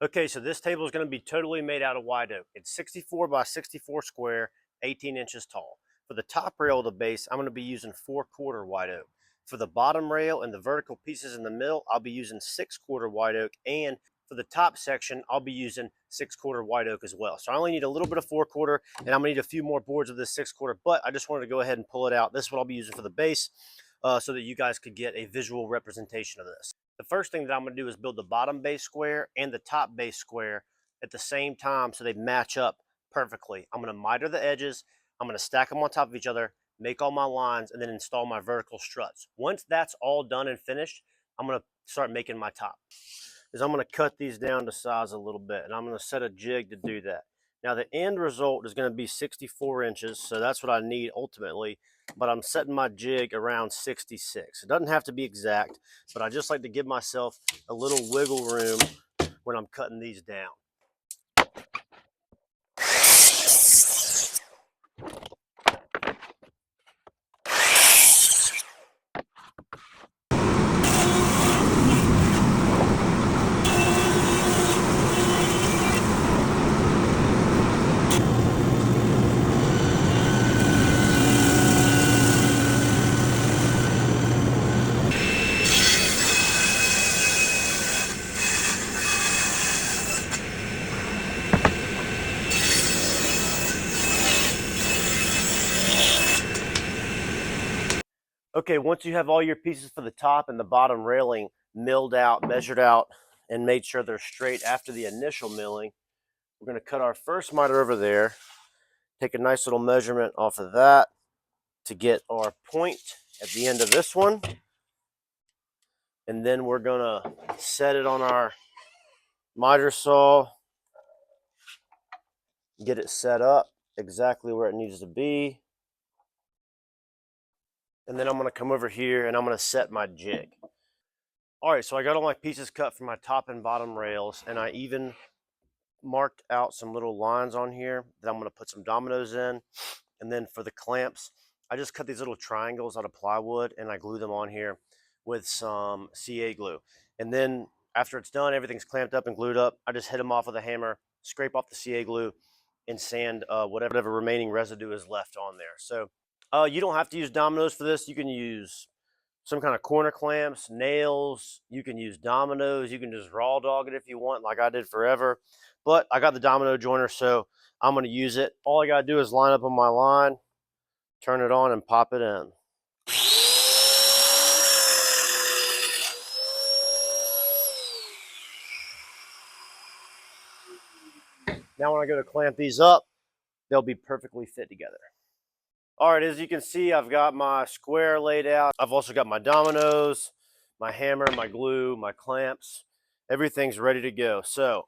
Okay, so this table is going to be totally made out of white oak. It's 64 by 64 square, 18 inches tall. For the top rail of the base, I'm going to be using 4/4 white oak. For the bottom rail and the vertical pieces in the middle, I'll be using 6/4 white oak. And for the top section, I'll be using 6/4 white oak as well. So I only need a little bit of 4/4, and I'm going to need a few more boards of this 6/4, but I just wanted to go ahead and pull it out. This is what I'll be using for the base so that you guys could get a visual representation of this. The first thing that I'm going to do is build the bottom base square and the top base square at the same time so they match up perfectly. I'm going to miter the edges. I'm going to stack them on top of each other, make all my lines, and then install my vertical struts. Once that's all done and finished, I'm going to start making my top. I'm going to cut these down to size a little bit, and I'm going to set a jig to do that. Now the end result is going to be 64 inches, so that's what I need ultimately, but I'm setting my jig around 66. It doesn't have to be exact, but I just like to give myself a little wiggle room when I'm cutting these down. Okay, once you have all your pieces for the top and the bottom railing milled out, measured out, and made sure they're straight after the initial milling, we're going to cut our first miter over there, take a nice little measurement off of that to get our point at the end of this one. And then we're going to set it on our miter saw, get it set up exactly where it needs to be. And then I'm going to come over here and I'm going to set my jig. All right, so I got all my pieces cut for my top and bottom rails, and I even marked out some little lines on here that I'm going to put some dominoes in. And then for the clamps, I just cut these little triangles out of plywood and I glue them on here with some CA glue. And then after it's done, everything's clamped up and glued up, I just hit them off with a hammer, scrape off the CA glue, and sand whatever remaining residue is left on there. So you don't have to use dominoes for this. You can use some kind of corner clamps, nails. You can use dominoes. You can just raw dog it if you want, like I did forever. But I got the domino joiner, so I'm going to use it. All I got to do is line up on my line, turn it on, and pop it in. Now when I go to clamp these up, they'll be perfectly fit together. All right, as you can see, I've got my square laid out. I've also got my dominoes, my hammer, my glue, my clamps. Everything's ready to go. So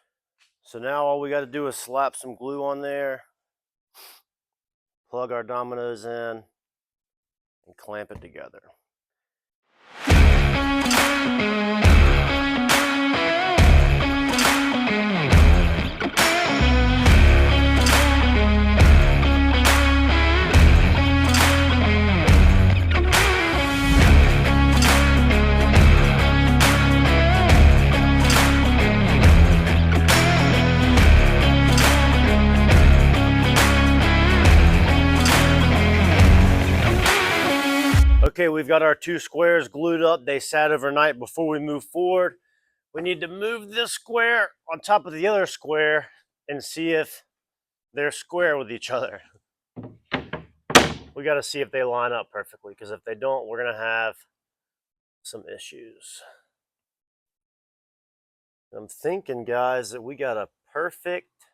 now all we got to do is slap some glue on there, plug our dominoes in, and clamp it together. Okay, we've got our two squares glued up. They sat overnight. Before we move forward, we need to move this square on top of the other square and see if they're square with each other. We got to see if they line up perfectly, because if they don't, we're going to have some issues. I'm thinking, guys, that we got a perfect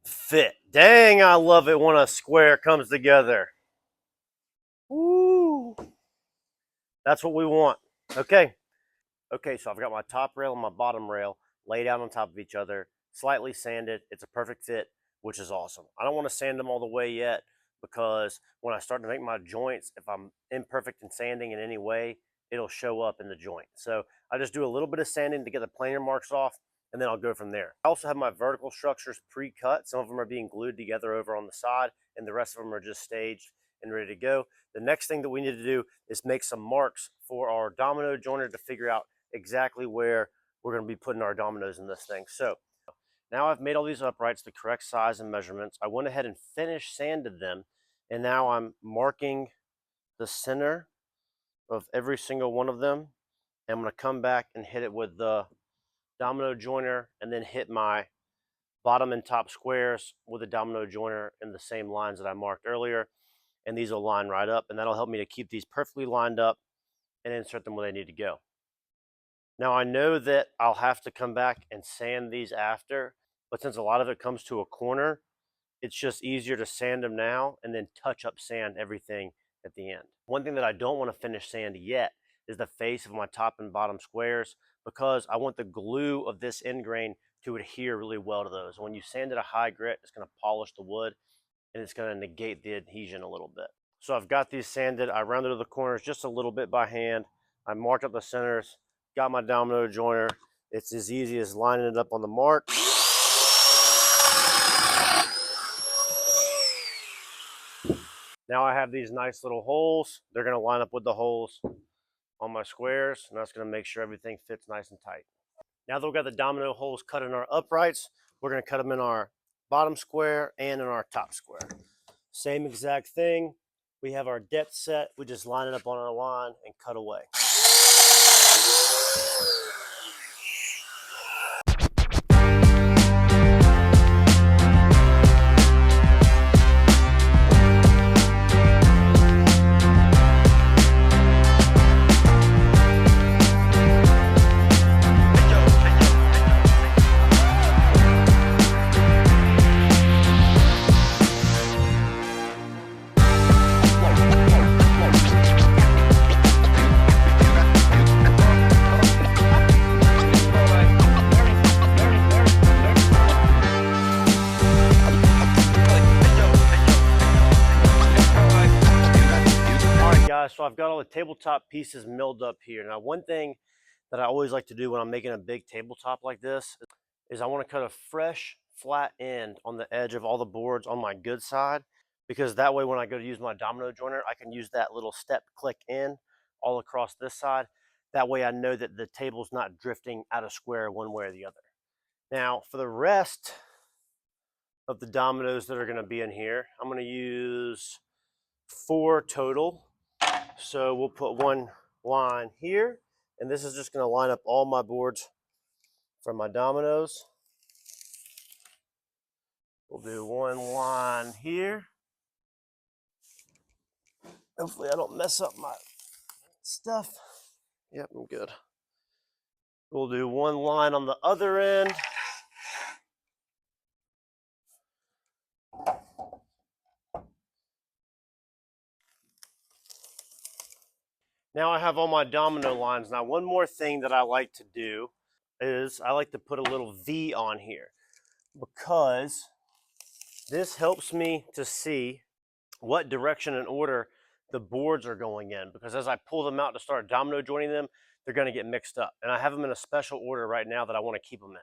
fit. Dang, I love it when a square comes together. Woo! That's what we want. Okay, so I've got my top rail and my bottom rail laid out on top of each other, slightly sanded. It's a perfect fit, which is awesome. I don't want to sand them all the way yet, because when I start to make my joints, if I'm imperfect in sanding in any way, it'll show up in the joint. So I just do a little bit of sanding to get the planer marks off, and then I'll go from there. I also have my vertical structures pre-cut. Some of them are being glued together over on the side, and the rest of them are just staged and ready to go. The next thing that we need to do is make some marks for our domino joiner to figure out exactly where we're going to be putting our dominoes in this thing. So now I've made all these uprights the correct size and measurements. I went ahead and finished sanded them, and now I'm marking the center of every single one of them. And I'm going to come back and hit it with the domino joiner, and then hit my bottom and top squares with a domino joiner in the same lines that I marked earlier. And these will line right up, and that'll help me to keep these perfectly lined up and insert them where they need to go. Now I know that I'll have to come back and sand these after, but since a lot of it comes to a corner, it's just easier to sand them now and then touch up sand everything at the end. One thing that I don't want to finish sand yet is the face of my top and bottom squares, because I want the glue of this end grain to adhere really well to those. When you sand at a high grit, it's going to polish the wood and it's going to negate the adhesion a little bit. So I've got these sanded. I rounded the corners just a little bit by hand. I marked up the centers, got my domino joiner. It's as easy as lining it up on the mark. Now I have these nice little holes. They're going to line up with the holes on my squares, and that's going to make sure everything fits nice and tight. Now that we've got the domino holes cut in our uprights, we're going to cut them in our bottom square and in our top square. Same exact thing. We have our depth set. We just line it up on our line and cut away. So I've got all the tabletop pieces milled up here. Now, one thing that I always like to do when I'm making a big tabletop like this is I want to cut a fresh flat end on the edge of all the boards on my good side, because that way when I go to use my domino joiner, I can use that little step click in all across this side. That way I know that the table's not drifting out of square one way or the other. Now, for the rest of the dominoes that are going to be in here, I'm going to use 4 total. So we'll put one line here, and this is just going to line up all my boards for my dominoes. We'll do one line here. Hopefully I don't mess up my stuff. Yep, I'm good. We'll do one line on the other end. Now I have all my domino lines. Now, one more thing that I like to do is I like to put a little V on here, because this helps me to see what direction and order the boards are going in, because as I pull them out to start domino joining them, they're going to get mixed up. And I have them in a special order right now that I want to keep them in.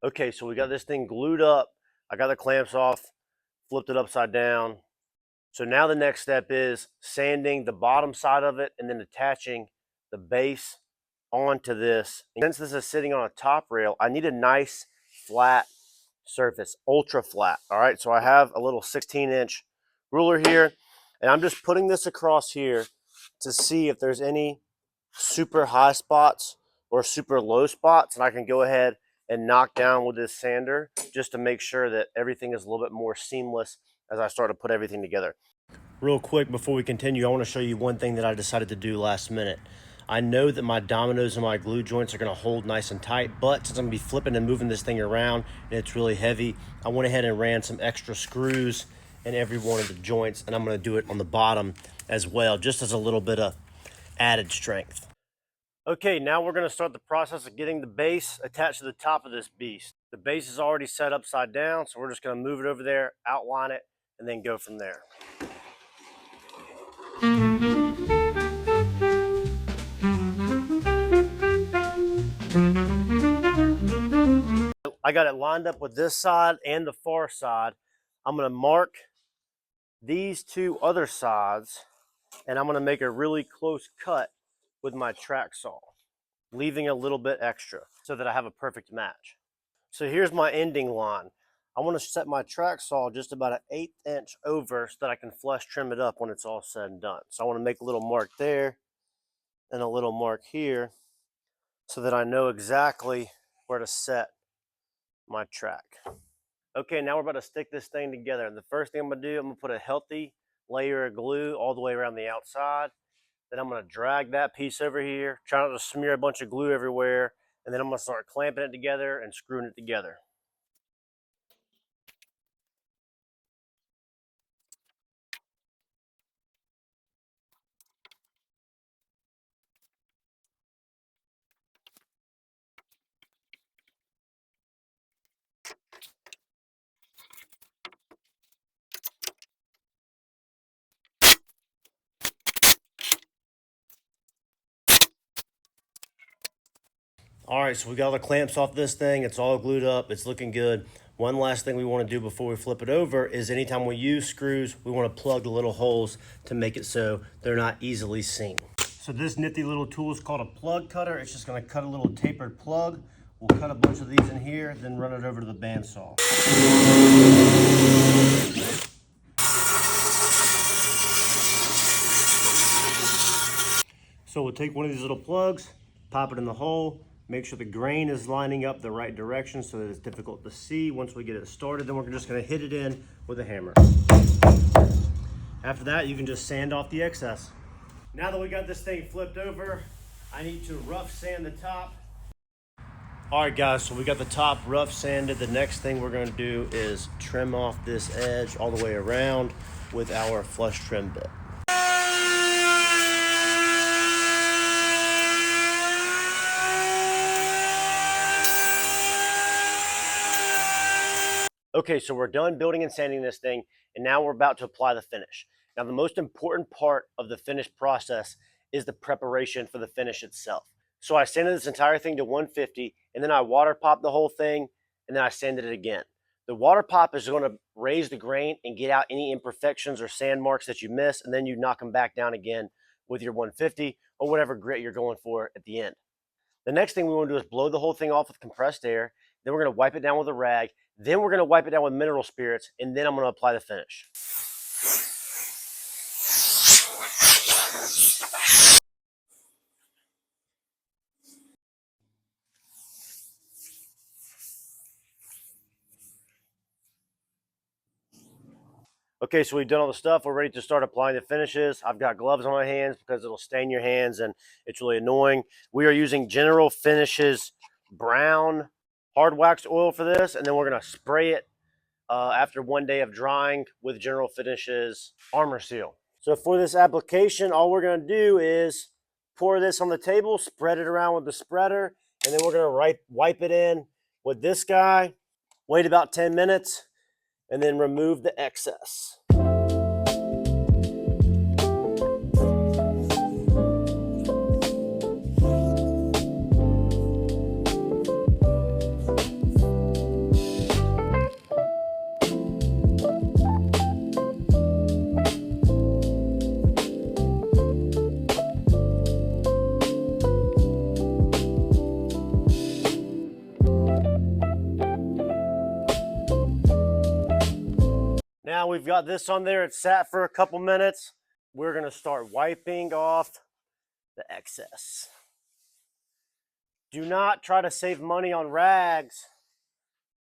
Okay, so we got this thing glued up. I got the clamps off, flipped it upside down. So now the next step is sanding the bottom side of it and then attaching the base onto this. And since this is sitting on a top rail, I need a nice flat surface, ultra flat. All right, so I have a little 16-inch ruler here, and I'm just putting this across here to see if there's any super high spots or super low spots, and I can go ahead and knock down with this sander just to make sure that everything is a little bit more seamless as I start to put everything together. Real quick before we continue, I want to show you one thing that I decided to do last minute. I know that my dominoes and my glue joints are going to hold nice and tight, but since I'm going to be flipping and moving this thing around and it's really heavy, I went ahead and ran some extra screws in every one of the joints, and I'm going to do it on the bottom as well, just as a little bit of added strength. Okay, now we're going to start the process of getting the base attached to the top of this beast. The base is already set upside down, so we're just going to move it over there, outline it, and then go from there. I got it lined up with this side and the far side. I'm going to mark these two other sides, and I'm going to make a really close cut with my track saw, leaving a little bit extra so that I have a perfect match. So here's my ending line. I want to set my track saw just about an 1/8 inch over so that I can flush trim it up when it's all said and done. So I want to make a little mark there and a little mark here so that I know exactly where to set my track. Okay, now we're about to stick this thing together. And the first thing I'm going to do, I'm going to put a healthy layer of glue all the way around the outside. Then I'm going to drag that piece over here, try not to smear a bunch of glue everywhere. And then I'm going to start clamping it together and screwing it together. All right, so we got all the clamps off this thing. It's all glued up. It's looking good. One last thing we want to do before we flip it over is anytime we use screws, we want to plug the little holes to make it so they're not easily seen. So this nifty little tool is called a plug cutter. It's just going to cut a little tapered plug. We'll cut a bunch of these in here, then run it over to the bandsaw. So we'll take one of these little plugs, pop it in the hole, make sure the grain is lining up the right direction so that it's difficult to see. Once we get it started, then we're just going to hit it in with a hammer. After that, you can just sand off the excess. Now that we got this thing flipped over, I need to rough sand the top. All right, guys, so we got the top rough sanded. The next thing we're going to do is trim off this edge all the way around with our flush trim bit. Okay, so we're done building and sanding this thing, and now we're about to apply the finish. Now, the most important part of the finish process is the preparation for the finish itself. So I sanded this entire thing to 150, and then I water popped the whole thing, and then I sanded it again. The water pop is going to raise the grain and get out any imperfections or sand marks that you miss, and then you knock them back down again with your 150 or whatever grit you're going for at the end. The next thing we want to do is blow the whole thing off with compressed air. Then we're going to wipe it down with a rag. Then we're going to wipe it down with mineral spirits, and then I'm going to apply the finish. Okay, so we've done all the stuff. We're ready to start applying the finishes. I've got gloves on my hands because it'll stain your hands and it's really annoying. We are using General Finishes brown hard wax oil for this, and then we're going to spray it after 1 day of drying with General Finishes Armor Seal. So for this application, all we're going to do is pour this on the table, spread it around with the spreader, and then we're going to wipe it in with this guy, wait about 10 minutes, and then remove the excess. Now we've got this on there, it's sat for a couple minutes. We're gonna start wiping off the excess. Do not try to save money on rags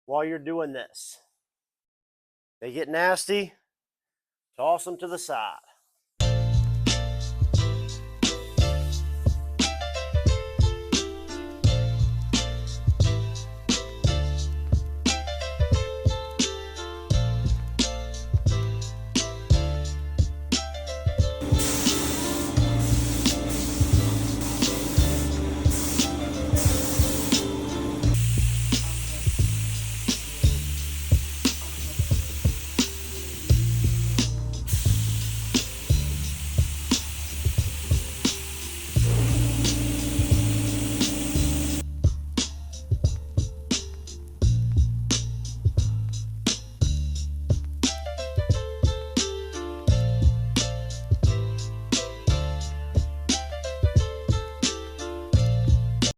while you're doing this. They get nasty, toss them to the side.